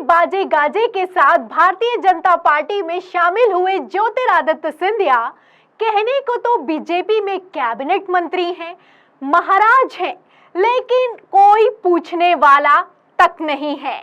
बाजे गाजे के साथ भारतीय जनता पार्टी में शामिल हुए ज्योतिरादित्य सिंधिया कहने को तो बीजेपी में कैबिनेट मंत्री हैं, महाराज हैं, लेकिन कोई पूछने वाला तक नहीं है।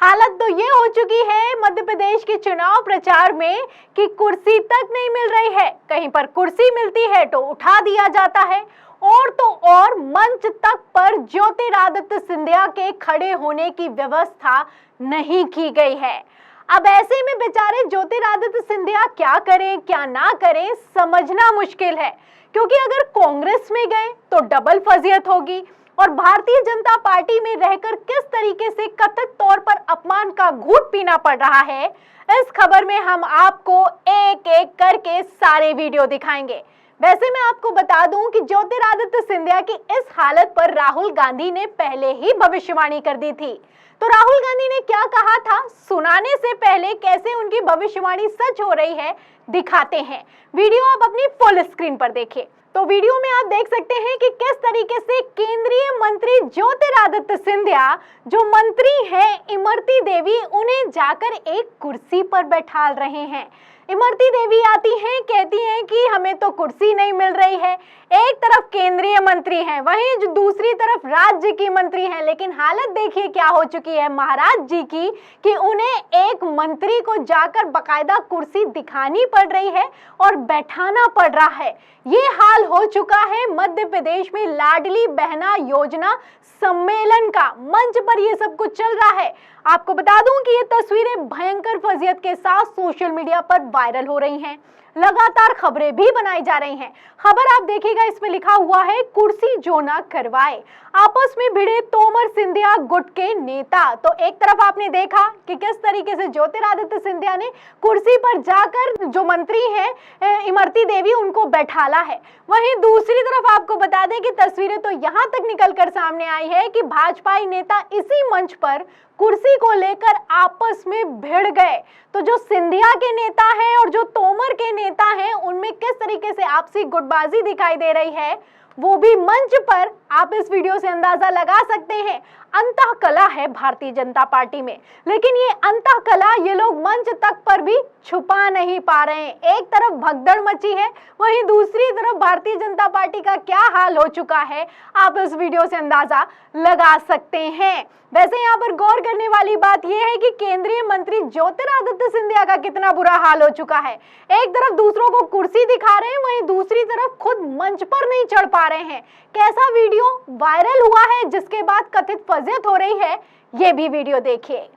हालत तो ये हो चुकी है मध्य प्रदेश के चुनाव प्रचार में कि कुर्सी तक नहीं मिल रही है। कहीं पर कुर्सी मिलती है तो उठा दिया जाता है, और तो और मंच तक पर ज्योतिरादित्य सिंधिया के खड़े होने की व्यवस्था नहीं की गई है। अब ऐसे में बेचारे ज्योतिरादित्य सिंधिया क्या करें क्या ना करें समझना मुश्किल है, क्योंकि अगर कांग्रेस में गए तो डबल फजीयत होगी और भारतीय जनता पार्टी में रहकर किस तरीके से कथित तौर पर अपमान का घूंट पीना पड़ रहा है, इस खबर में हम आपको एक एक करके सारे वीडियो दिखाएंगे। वैसे मैं आपको बता दूं कि ज्योतिरादित्य सिंधिया की इस हालत पर राहुल गांधी ने पहले ही भविष्यवाणी कर दी थी। तो राहुल गांधी ने क्या कहा था, सुनाने से पहले कैसे उनकी भविष्यवाणी सच हो रही है दिखाते हैं। वीडियो आप अपनी फुल स्क्रीन पर देखें। तो वीडियो में आप देख सकते हैं कि किस तरीके से केंद्रीय मंत्री ज्योतिरादित्य सिंधिया, जो मंत्री हैं इमरती देवी, उन्हें जाकर एक कुर्सी पर बैठा रहे हैं। इमरती देवी आती हैं, कहती हैं कि हमें तो कुर्सी नहीं मिल रही है। एक तरफ केंद्रीय मंत्री हैं, वहीं जो दूसरी तरफ राज्य की मंत्री हैं, लेकिन हालत देखिए क्या हो चुकी है महाराज जी की कि उन्हें एक मंत्री को जाकर बकायदा कुर्सी दिखानी पड़ रही है और बैठाना पड़ रहा है। ये हाल हो चुका है मध्य प्रदेश में लाडली बहना योजना सम्मेलन का। मंच पर ये सब कुछ चल रहा है। आपको बता दूं कि ये तस्वीरें भयंकर फजीयत के साथ सोशल मीडिया पर वायरल हो रही हैं। लगातार खबरें भी बनाई जा रही हैं। खबर आप देखिएगा, इसमें लिखा हुआ है कुर्सी जो ना करवाए, आपस में भिड़े तोमर सिंधिया गुट के नेता। तो एक तरफ आपने देखा कि किस तरीके से ज्योतिरादित्य सिंधिया ने कुर्सी पर जाकर जो मंत्री हैं इमरती देवी उनको बैठाला है। वहीं दूसरी तरफ आपको बता दें कि तस्वीरें तो यहां तक निकलकर सामने आई है कि भाजपाई नेता इसी मंच पर कुर्सी को लेकर आपस में भिड़ गए। तो जो सिंधिया के नेता हैं और जो तोमर के नेता हैं, उनमें किस तरीके से आपसी गुटबाजी दिखाई दे रही है वो भी मंच पर आप इस वीडियो से अंदाजा लगा सकते हैं। अंतःकला है भारतीय जनता पार्टी में, लेकिन ये अंतःकला ये लोग मंच तक पर भी छुपा नहीं पा रहे हैं। एक तरफ भगदड़ मची है, वहीं दूसरी तरफ भारतीय जनता पार्टी का क्या हाल हो चुका है आप इस वीडियो से अंदाजा लगा सकते हैं। वैसे यहाँ पर गौर करने वाली बात यह है कि केंद्रीय मंत्री ज्योतिरादित्य सिंधिया का कितना बुरा हाल हो चुका है। एक तरफ दूसरों को कुर्सी दिखा रहे हैं, वहीं दूसरी तरफ खुद मंच पर नहीं चढ़ पा रहे हैं। कैसा वीडियो वायरल हुआ है जिसके बाद कथित फजीयत हो रही है, ये भी वीडियो देखिए।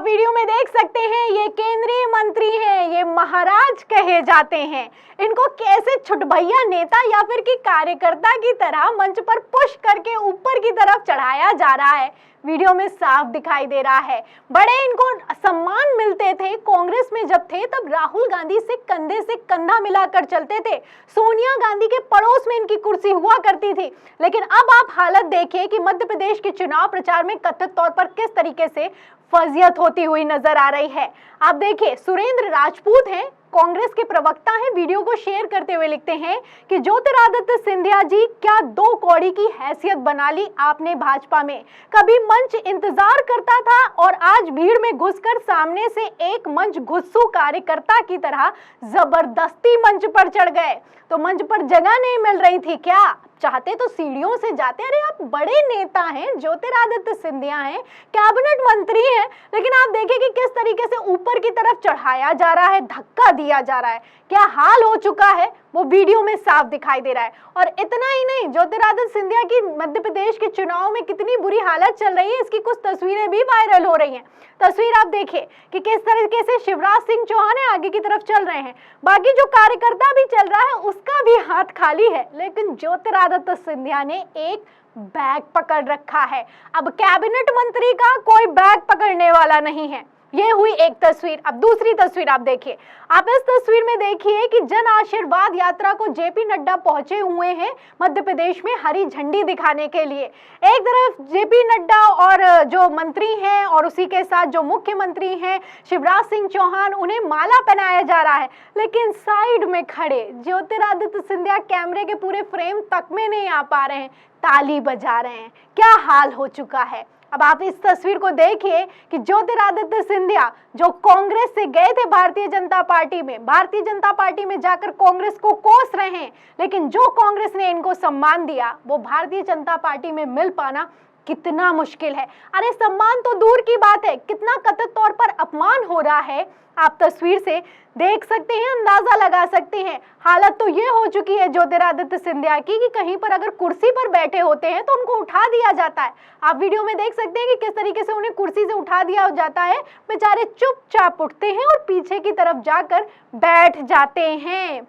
वीडियो में देख सकते हैं ये केंद्रीय मंत्री हैं, ये महाराज कहे जाते हैं। इनको कैसे छुटभैया नेता या फिर कि कार्यकर्ता की तरह मंच पर पुश करके ऊपर की तरफ चढ़ाया जा रहा है, वीडियो में साफ दिखाई दे रहा है। बड़े इनको सम्मान मिलते थे, कांग्रेस में जब थे तब राहुल गांधी से कंधे से कंधा मिलाकर चलते थे, सोनिया गांधी के पड़ोस में इनकी कुर्सी हुआ करती थी। लेकिन अब आप हालत देखिए कि मध्य प्रदेश के चुनाव प्रचार में कथित तौर पर किस तरीके से फजीयत होती हुई नजर आ रही है। आप देखिए, सुरेंद्र राजपूत हैं, कांग्रेस के प्रवक्ता हैं, वीडियो को शेयर करते हुए लिखते हैं कि ज्योतिरादित्य सिंधिया जी, क्या दो कौड़ी की हैसियत बना ली आपने भाजपा में। कभी मंच इंतजार करता था और आज भीड़ में घुसकर सामने से एक मंच घुस्सू कार्यकर्ता की तरह जबरदस्ती मंच पर चढ़ गए। तो मंच पर जगह नहीं मिल रही थी क्या? चाहते तो सीढ़ियों से जाते। अरे आप बड़े नेता हैं, ज्योतिरादित्य सिंधिया हैं, कैबिनेट मंत्री हैं, लेकिन आप देखिए कि किस तरीके से ऊपर की तरफ चढ़ाया जा रहा है, धक्का दिया जा रहा है। क्या हाल हो चुका है वो वीडियो में साफ दिखाई दे रहा है। और इतना ही नहीं, ज्योतिरादित्य सिंधिया की मध्य प्रदेश के चुनाव में कितनी बुरी हालत चल रही है, इसकी कुछ तस्वीरें भी वायरल हो रही हैं। तस्वीर आप देखिए कि किस तरीके से शिवराज सिंह चौहान आगे की तरफ चल रहे हैं, बाकी जो कार्यकर्ता भी चल रहा है उसका भी हाथ खाली है, लेकिन ज्योतिरादित्य सिंधिया ने एक बैग पकड़ रखा है। अब कैबिनेट मंत्री का कोई बैग पकड़ने वाला नहीं है। ये हुई एक तस्वीर। अब दूसरी तस्वीर आप देखिए। आप इस तस्वीर में देखिए कि जन आशीर्वाद यात्रा को जेपी नड्डा पहुंचे हुए हैं मध्य प्रदेश में हरी झंडी दिखाने के लिए। एक तरफ जेपी नड्डा और जो मंत्री हैं और उसी के साथ जो मुख्यमंत्री हैं शिवराज सिंह चौहान, उन्हें माला पहनाया जा रहा है, लेकिन साइड में खड़े ज्योतिरादित्य सिंधिया कैमरे के पूरे फ्रेम तक में नहीं आ पा रहे हैं, ताली बजा रहे हैं। क्या हाल हो चुका है। अब आप इस तस्वीर को देखिए कि ज्योतिरादित्य सिंधिया जो कांग्रेस से गए थे भारतीय जनता पार्टी में जाकर कांग्रेस को कोस रहे हैं, लेकिन जो कांग्रेस ने इनको सम्मान दिया वो भारतीय जनता पार्टी में मिल पाना कितना मुश्किल है। अरे सम्मान तो दूर की बात है, कितना कथित तौर पर अपमान हो रहा है आप तस्वीर से देख सकते हैं, अंदाजा लगा सकते हैं। हालत तो ये हो चुकी है ज्योतिरादित्य सिंधिया की कि कहीं पर अगर कुर्सी पर बैठे होते हैं तो उनको उठा दिया जाता है। आप वीडियो में देख सकते हैं कि किस तरीके से उन्हें कुर्सी से उठा दिया जाता है। बेचारे चुपचाप उठते हैं और पीछे की तरफ जाकर बैठ जाते हैं।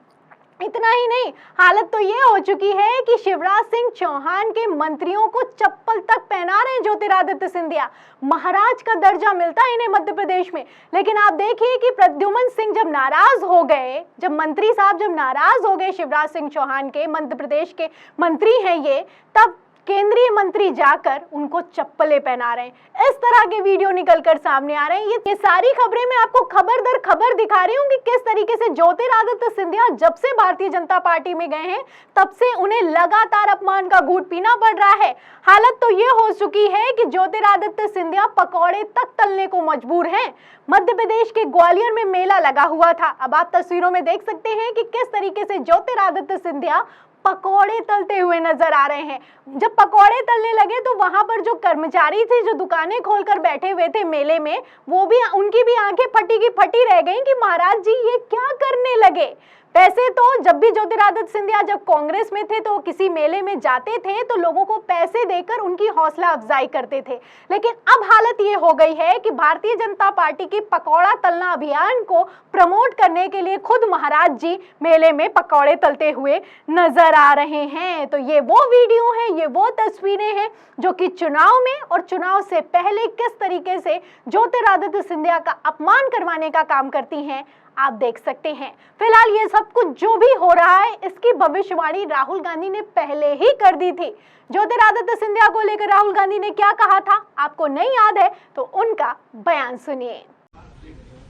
इतना ही नहीं, हालत तो ये हो चुकी है कि शिवराज सिंह चौहान के मंत्रियों को चप्पल तक पहना रहे हैं ज्योतिरादित्य सिंधिया। महाराज का दर्जा मिलता है इन्हें मध्य प्रदेश में। लेकिन आप देखिए कि प्रद्युमन सिंह जब नाराज हो गए, जब मंत्री साहब जब नाराज हो गए शिवराज सिंह चौहान के, मध्य प्रदेश के मंत्री हैं ये, तब केंद्रीय मंत्री जाकर उनको चप्पलें पहना रहे हैं। इस तरह के वीडियो निकलकर सामने आ रहे हैं। ये सारी खबरें मैं आपको खबर दर खबर दिखा रही हूँ कि किस तरीके से ज्योतिरादित्य सिंधिया जब से भारतीय जनता पार्टी में गए हैं तब से उन्हें लगातार अपमान का घूंट पीना पड़ रहा है। हालत तो ये हो चुकी है कि ज्योतिरादित्य सिंधिया पकौड़े तक तलने को मजबूर हैं। मध्य प्रदेश के ग्वालियर में मेला लगा हुआ था। अब आप तस्वीरों में देख सकते हैं कि किस तरीके से ज्योतिरादित्य सिंधिया पकौड़े तलते हुए नजर आ रहे हैं। जब पकौड़े तलने लगे तो वहां पर जो कर्मचारी थे, जो दुकानें खोलकर बैठे हुए थे मेले में, वो भी, उनकी भी आंखें फटी की फटी रह गईं कि महाराज जी ये क्या करने लगे। पैसे तो जब भी ज्योतिरादित्य सिंधिया जब कांग्रेस में थे तो किसी मेले में जाते थे तो लोगों को पैसे देकर उनकी हौसला अफजाई करते थे, लेकिन अब हालत ये हो गई है कि भारतीय जनता पार्टी की पकौड़ा तलना अभियान को प्रमोट करने के लिए खुद महाराज जी मेले में पकौड़े तलते हुए नजर आ रहे हैं। तो ये वो वीडियो है, ये वो तस्वीरें हैं जो कि चुनाव में और चुनाव से पहले किस तरीके से ज्योतिरादित्य सिंधिया का अपमान करवाने का काम करती हैं, आप देख सकते हैं। फिलहाल ये सब कुछ जो भी हो रहा है इसकी भविष्यवाणी राहुल गांधी ने पहले ही कर दी थी। ज्योतिरादित्य सिंधिया को लेकर राहुल गांधी ने क्या कहा था, आपको नहीं याद है तो उनका बयान सुनिए।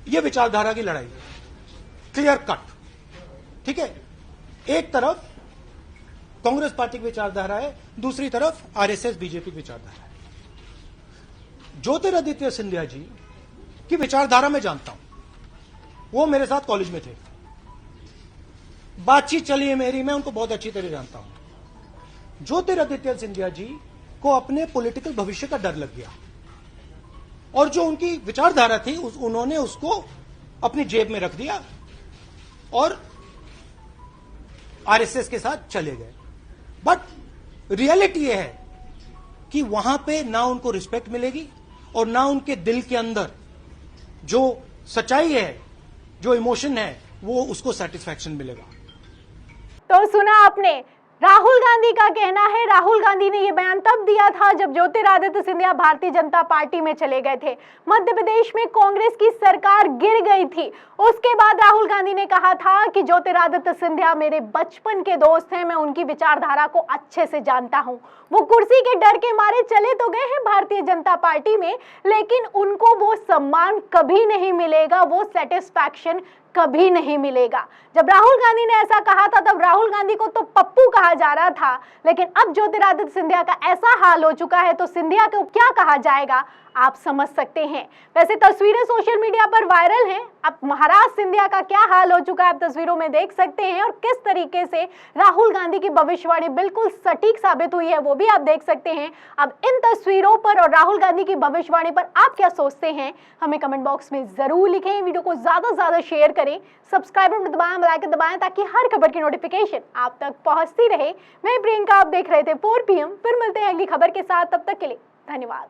ये विचारधारा की लड़ाई, क्लियर कट, ठीक है। एक तरफ कांग्रेस पार्टी की विचारधारा है, दूसरी तरफ आरएसएस बीजेपी की विचारधारा है। ज्योतिरादित्य सिंधिया जी की विचारधारा मैं जानता हूं, वो मेरे साथ कॉलेज में थे, बातचीत चली है मेरी, मैं उनको बहुत अच्छी तरह जानता हूं। ज्योतिरादित्य सिंधिया जी को अपने पॉलिटिकल भविष्य का डर लग गया और जो उनकी विचारधारा थी उन्होंने उसको अपनी जेब में रख दिया और आरएसएस के साथ चले गए। बट रियलिटी यह है कि वहां पे ना उनको रिस्पेक्ट मिलेगी और ना उनके दिल के अंदर जो सच्चाई है, जो इमोशन है, वो उसको सेटिस्फैक्शन मिलेगा। तो सुना आपने, राहुल गांधी का कहना है, राहुल गांधी ने यह बयान तब दिया था जब ज्योतिरादित्य सिंधिया भारतीय जनता पार्टी में चले गए थे। मध्य प्रदेश में कांग्रेस की सरकार गिर गई थी। उसके बाद राहुल गांधी ने कहा था कि ज्योतिरादित्य सिंधिया मेरे बचपन के दोस्त हैं, मैं उनकी विचारधारा को अच्छे से जानता हूं। वो कुर्सी के डर के मारे चले तो गए हैं भारतीय जनता पार्टी में, लेकिन उनको वो सम्मान कभी नहीं मिलेगा, वो सेटिस्फैक्शन कभी नहीं मिलेगा। जब राहुल गांधी ने ऐसा कहा था तब राहुल गांधी को तो पप्पू कहा जा रहा था, लेकिन अब ज्योतिरादित्य सिंधिया का ऐसा हाल हो चुका है तो सिंधिया को क्या कहा जाएगा आप समझ सकते हैं। वैसे तस्वीरें सोशल मीडिया पर वायरल हैं। अब महाराज सिंधिया का क्या हाल हो चुका है आप तस्वीरों में देख सकते हैं और किस तरीके से राहुल गांधी की भविष्यवाणी बिल्कुल सटीक साबित हुई है वो भी आप देख सकते हैं। अब इन तस्वीरों पर और राहुल गांधी की भविष्यवाणी पर आप क्या सोचते हैं हमें कमेंट बॉक्स में जरूर लिखें। वीडियो को ज्यादा से ज्यादा शेयर करें, सब्सक्राइब बटन दबाएं, बेल आइकन दबाएं ताकि हर खबर की नोटिफिकेशन आप तक पहुंचती रहे। मैं प्रियंका, आप देख रहे थे 4 PM। फिर मिलते हैं अगली खबर के साथ, तब तक के लिए धन्यवाद।